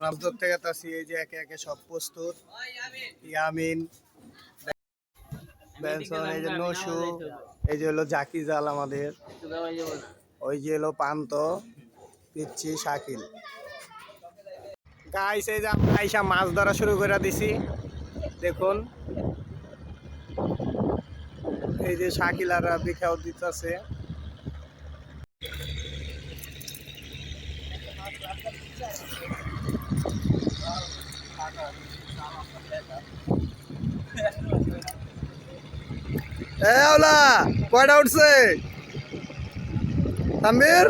মাছ ধরতে গেছি, এই যে একে একে সব প্রস্তুত। ইয়ামিন, বেনসন, এই যে নসু, এই যে হলো জাকি জাল আমাদের, ওই যে হলো পান্ত, পিচ্ছি, শাকিল। গাইস এই যে আমরা আইসা মাছ ধরা শুরু করে দিছি, দেখুন এই যে শাকিল আর রাবি খেয়াও দিতেছে। কয়টা উঠছে তানভীর?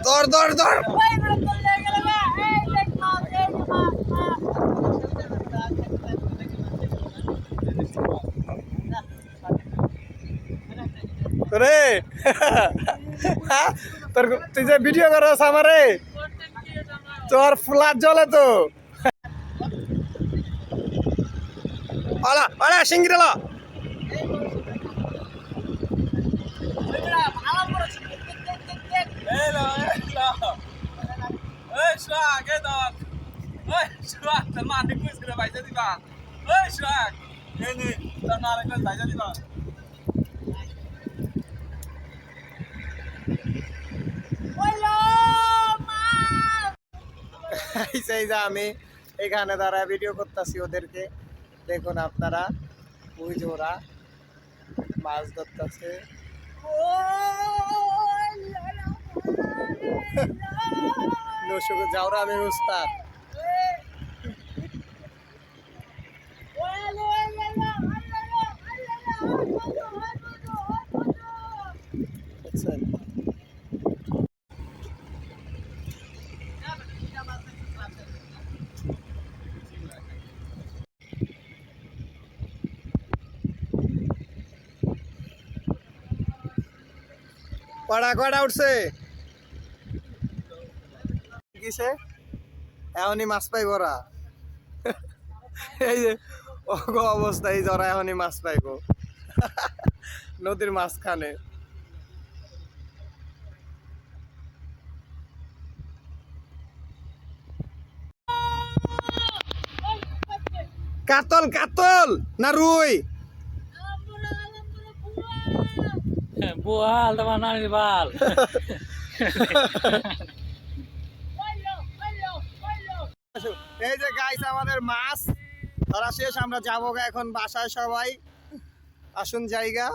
ধর ধর ধর। রে তোর তুই যে ভিডিও করছ আমারে, তোর ফ্লাট জ্বলে তো। আলা আলা সিংগিরালা আমি এখানে দাঁড়ায় ভিডিও করতেছি ওদেরকে, দেখুন আপনারা, ওই যে ওরা মাছ ধরতেছে। যাওরা আমি উস্তাদ। কড়া কড়া উঠছে কিসে এখনই মাছ পাইব ওরা। এই যে অবস্থা, এই জরা এখনই মাছ পাইব নদীর মাঝখানে। কাতল কাতল না রুই? বুয়াল তোমার নানি বাল। এই যে গাইস আমাদের মাছ ধরা শেষ, আমরা যাবো এখন বাসায়, সবাই আসুন জায়গা।